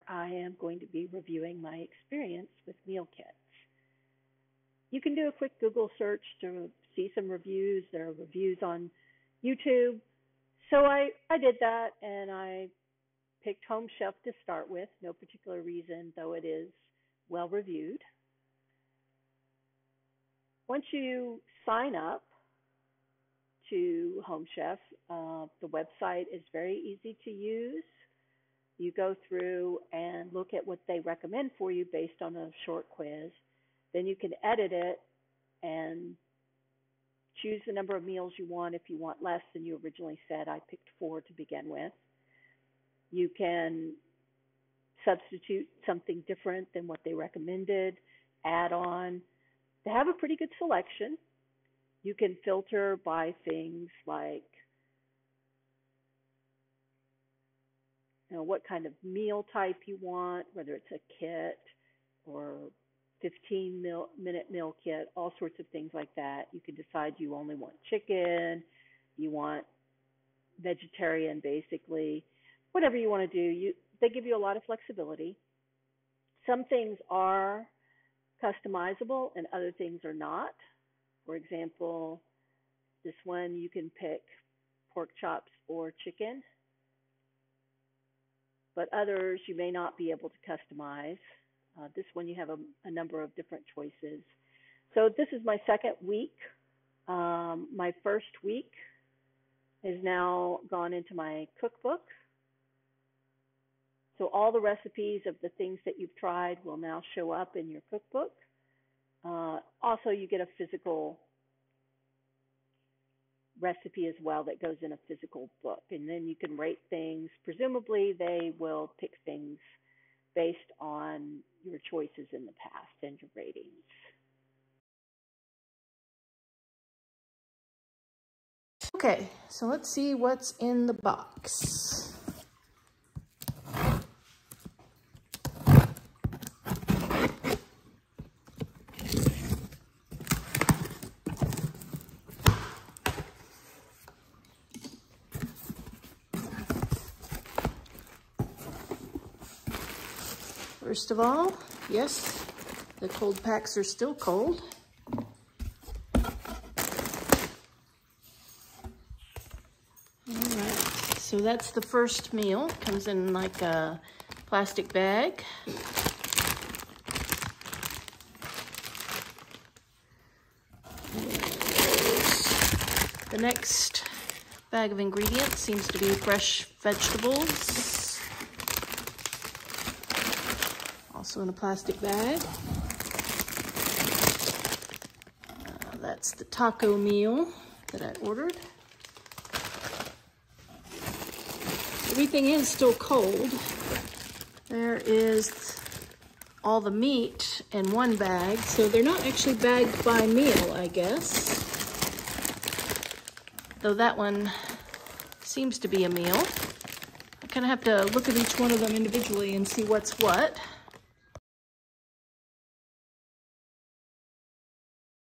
I am going to be reviewing my experience with meal kits. You can do a quick Google search to see some reviews. There are reviews on YouTube. So I did that, and I picked Home Chef to start with. No particular reason, though it is well reviewed. Once you sign up to Home Chef, the website is very easy to use. You go through and look at what they recommend for you based on a short quiz. Then you can edit it and choose the number of meals you want. If you want less than you originally said, I picked 4 to begin with. You can substitute something different than what they recommended, add on. They have a pretty good selection. You can filter by things like, what kind of meal type you want, whether it's a kit or 15-minute meal kit, all sorts of things like that. You can decide you only want chicken, you want vegetarian, basically, whatever you want to do. They give you a lot of flexibility. Some things are customizable and other things are not. For example, this one you can pick pork chops or chicken, but others you may not be able to customize. This one you have a number of different choices. So this is my second week. My first week has now gone into my cookbook. So all the recipes of the things that you've tried will now show up in your cookbook. Also, you get a physical recipe as well that goes in a physical book. And then you can rate things. Presumably, they will pick things based on your choices in the past and your ratings. Okay, so let's see what's in the box. First of all, yes, the cold packs are still cold. Alright, so that's the first meal. Comes in like a plastic bag. The next bag of ingredients seems to be fresh vegetables. Also in a plastic bag. That's the taco meal that I ordered. Everything is still cold. There is all the meat in one bag, so they're not actually bagged by meal, I guess. Though that one seems to be a meal. I kind of have to look at each one of them individually and see what's what.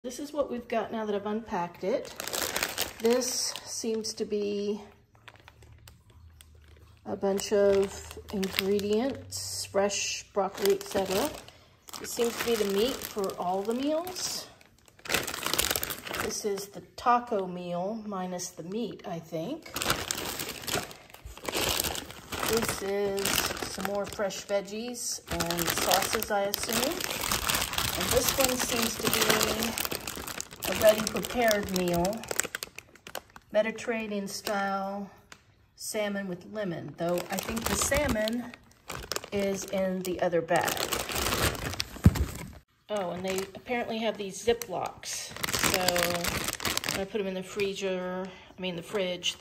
This is what we've got now that I've unpacked it. This seems to be a bunch of ingredients, fresh broccoli, etc. This seems to be the meat for all the meals. This is the taco meal minus the meat, I think. This is some more fresh veggies and sauces, I assume. And this one seems to be a ready prepared meal. Mediterranean style salmon with lemon, though I think the salmon is in the other bag. Oh, and they apparently have these Ziplocs. So when I put them in the the fridge,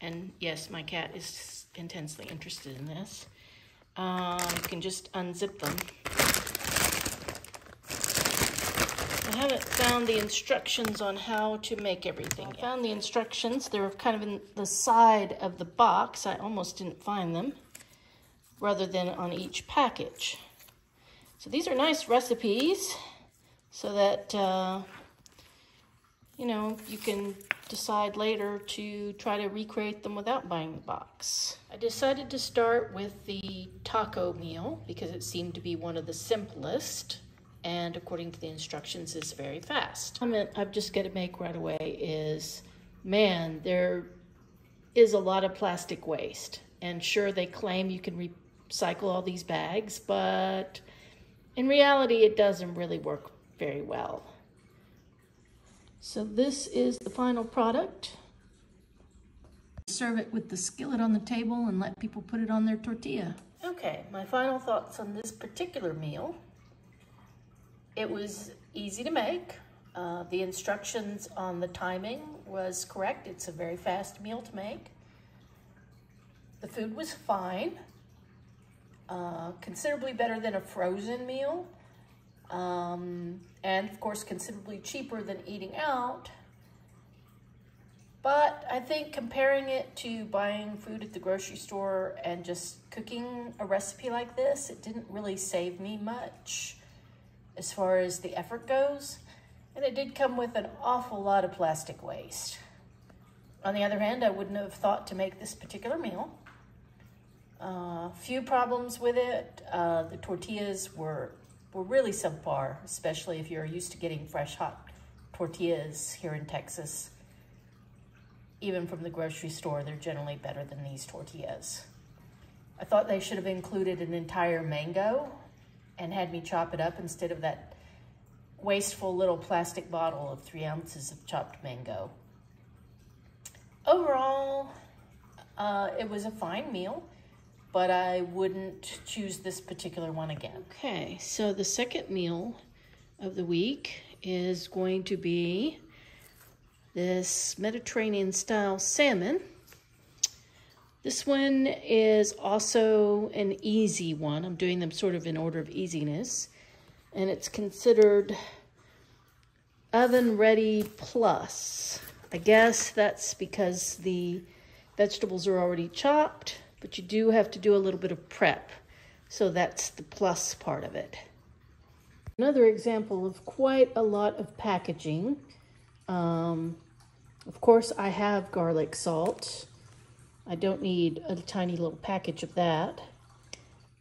and yes, my cat is intensely interested in this. You can just unzip them. I haven't found the instructions on how to make everything. I found the instructions. They're kind of in the side of the box. I almost didn't find them, rather than on each package. So these are nice recipes so that, you can decide later to try to recreate them without buying the box. I decided to start with the taco meal because it seemed to be one of the simplest, and according to the instructions is very fast. Comment I've just got to make right away is, man, there is a lot of plastic waste. And sure, they claim you can recycle all these bags, but in reality, it doesn't really work very well. So this is the final product. Serve it with the skillet on the table and let people put it on their tortilla. Okay, my final thoughts on this particular meal. It was easy to make. The instructions on the timing was correct. It's a very fast meal to make. The food was fine. Considerably better than a frozen meal. And of course, considerably cheaper than eating out. But I think comparing it to buying food at the grocery store and just cooking a recipe like this, it didn't really save me much as far as the effort goes. And it did come with an awful lot of plastic waste. On the other hand, I wouldn't have thought to make this particular meal. Few problems with it. The tortillas were really subpar, especially if you're used to getting fresh, hot tortillas here in Texas. Even from the grocery store, they're generally better than these tortillas. I thought they should have included an entire mango and had me chop it up instead of that wasteful little plastic bottle of 3 ounces of chopped mango. Overall, it was a fine meal, but I wouldn't choose this particular one again. Okay, so the second meal of the week is going to be this Mediterranean style salmon. This one is also an easy one. I'm doing them sort of in order of easiness. And it's considered oven ready plus. I guess that's because the vegetables are already chopped, but you do have to do a little bit of prep. So that's the plus part of it. Another example of quite a lot of packaging. Of course, I have garlic salt. I don't need a tiny little package of that.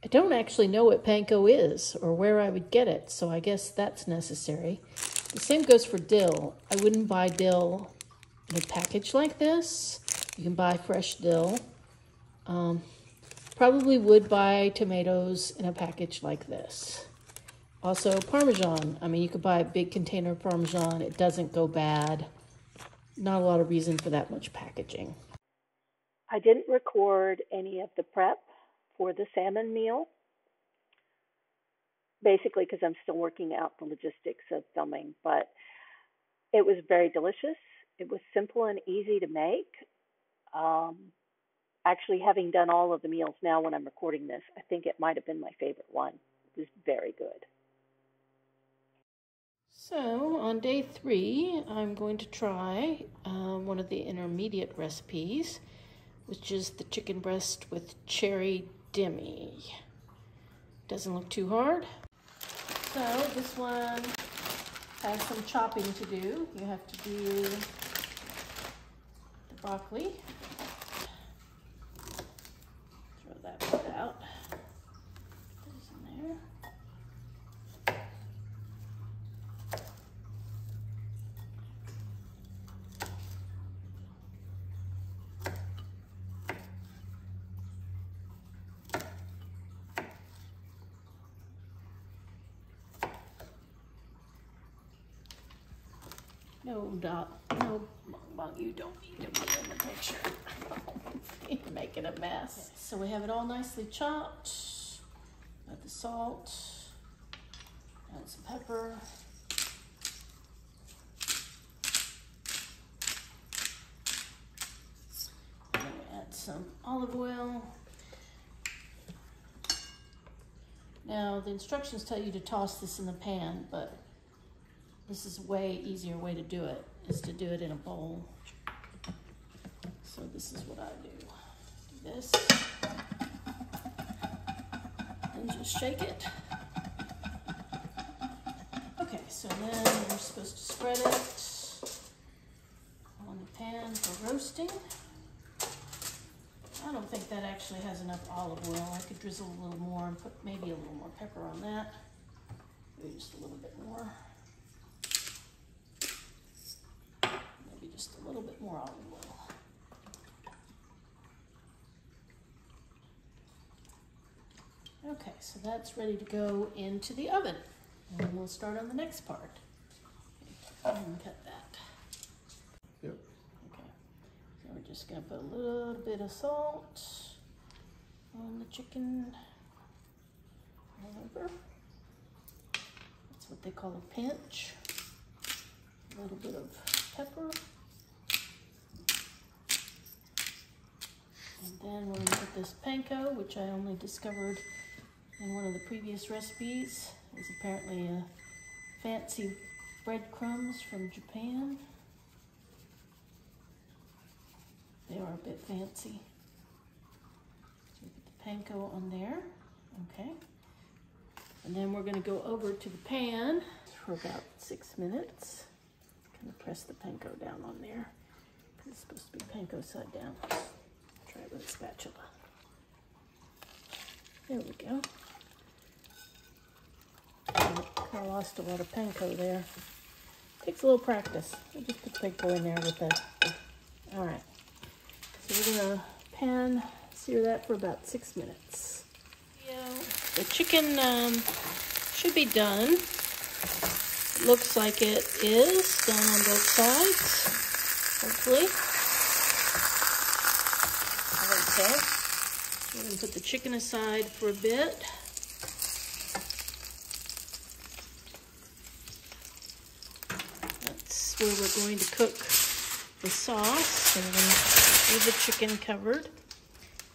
I don't actually know what panko is or where I would get it, so I guess that's necessary. The same goes for dill. I wouldn't buy dill in a package like this. You can buy fresh dill. Probably would buy tomatoes in a package like this. Also, Parmesan. I mean, you could buy a big container of Parmesan. It doesn't go bad. Not a lot of reason for that much packaging. I didn't record any of the prep for the salmon meal, basically because I'm still working out the logistics of filming, but it was very delicious. It was simple and easy to make. Actually, having done all of the meals now when I'm recording this, I think it might have been my favorite one. It was very good. So on day 3, I'm going to try one of the intermediate recipes, which is the chicken breast with cherry demi. Doesn't look too hard. So this one has some chopping to do. You have to do the broccoli. Throw that part out. Put this in there. No, you don't need to be in the picture. You're making a mess. Okay, so we have it all nicely chopped. Got the salt, add some pepper. And then we add some olive oil. Now, the instructions tell you to toss this in the pan, but this is a way easier way to do it, is to do it in a bowl. So this is what I do. Do this, and just shake it. Okay, so then we're supposed to spread it on the pan for roasting. I don't think that actually has enough olive oil. I could drizzle a little more and put maybe a little more pepper on that. Maybe just a little bit more. Maybe just a little bit more olive oil. Okay, so that's ready to go into the oven. And we'll start on the next part. Okay, and cut that. Yep. Okay, so we're just gonna put a little bit of salt on the chicken. Over. That's what they call a pinch. A little bit of pepper. And then we're gonna put this panko, which I only discovered in one of the previous recipes. It's apparently a fancy breadcrumbs from Japan. They are a bit fancy. So we put the panko on there, okay. And then we're gonna go over to the pan for about 6 minutes. Kind of press the panko down on there. It's supposed to be panko side down. Try it with a spatula. There we go. I lost a lot of panko there. Takes a little practice. I just put the panko in there with the all right. So we're gonna pan sear that for about 6 minutes. Yeah, the chicken should be done. It looks like it is done on both sides, hopefully. Okay, so we're gonna put the chicken aside for a bit. That's where we're going to cook the sauce. So we're gonna leave the chicken covered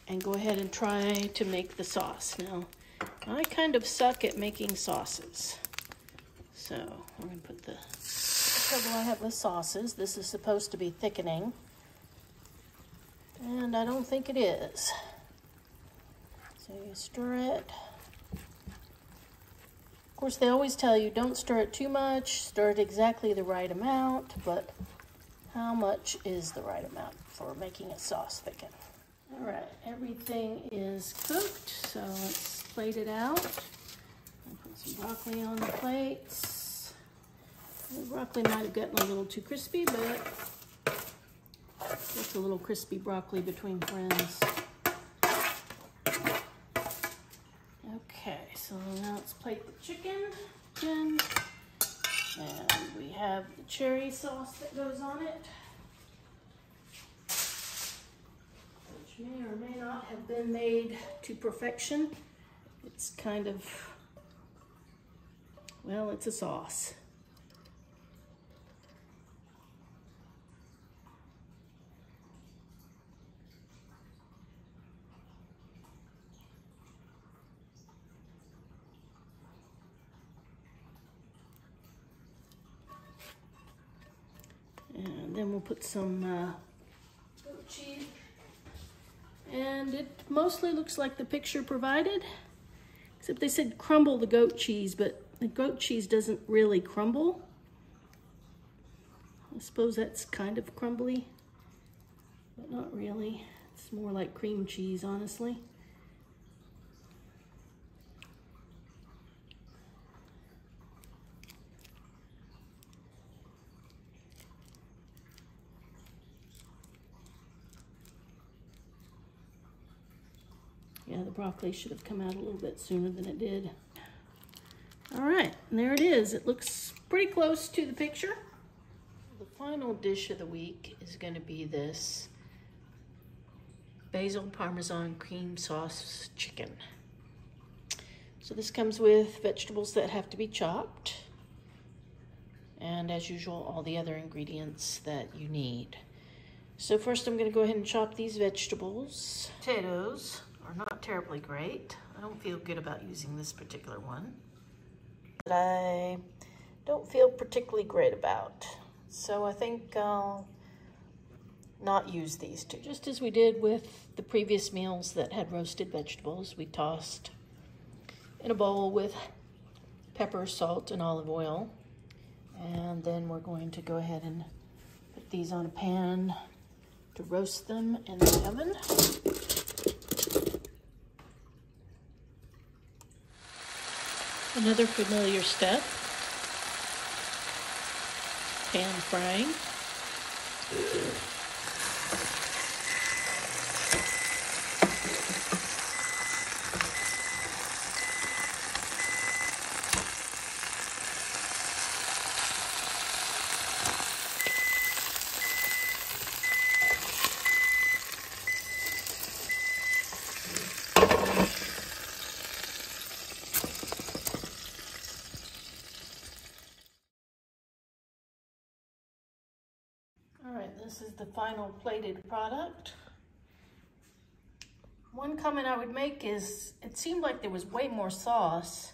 and go ahead and try to make the sauce. Now, I kind of suck at making sauces. So we're gonna put the trouble I have with sauces. This is supposed to be thickening. And I don't think it is. So you stir it. Of course, they always tell you don't stir it too much, stir it exactly the right amount, but how much is the right amount for making a sauce thicken? All right, everything is cooked, so let's plate it out. I'll put some broccoli on the plates. The broccoli might have gotten a little too crispy, but it's a little crispy broccoli between friends. Okay, so now let's plate the chicken. And we have the cherry sauce that goes on it, which may or may not have been made to perfection. It's kind of, well, it's a sauce. And then we'll put some goat cheese. And it mostly looks like the picture provided, except they said crumble the goat cheese, but the goat cheese doesn't really crumble. I suppose that's kind of crumbly, but not really. It's more like cream cheese, honestly. Yeah, the broccoli should have come out a little bit sooner than it did. All right, and there it is. It looks pretty close to the picture. The final dish of the week is going to be this basil parmesan cream sauce chicken. So this comes with vegetables that have to be chopped, and as usual, all the other ingredients that you need. So first I'm going to go ahead and chop these vegetables. Potatoes are not terribly great. I don't feel good about using this particular one, but I don't feel particularly great about. So I think I'll not use these two. Just as we did with the previous meals that had roasted vegetables, we tossed in a bowl with pepper, salt, and olive oil. And then we're going to go ahead and put these on a pan to roast them in the oven. Another familiar step, pan frying. All right, this is the final plated product. One comment I would make is it seemed like there was way more sauce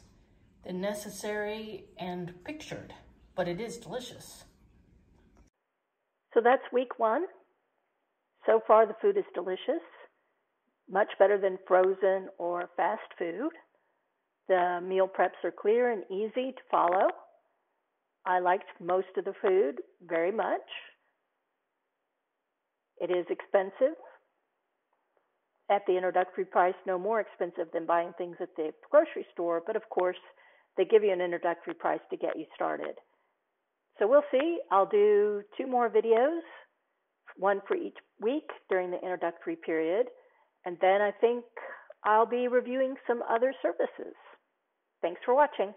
than necessary and pictured, but it is delicious. So that's week 1. So far, the food is delicious, much better than frozen or fast food. The meal preps are clear and easy to follow. I liked most of the food very much. It is expensive. At the introductory price, no more expensive than buying things at the grocery store, but of course, they give you an introductory price to get you started. So we'll see. I'll do 2 more videos, one for each week during the introductory period, and then I think I'll be reviewing some other services. Thanks for watching.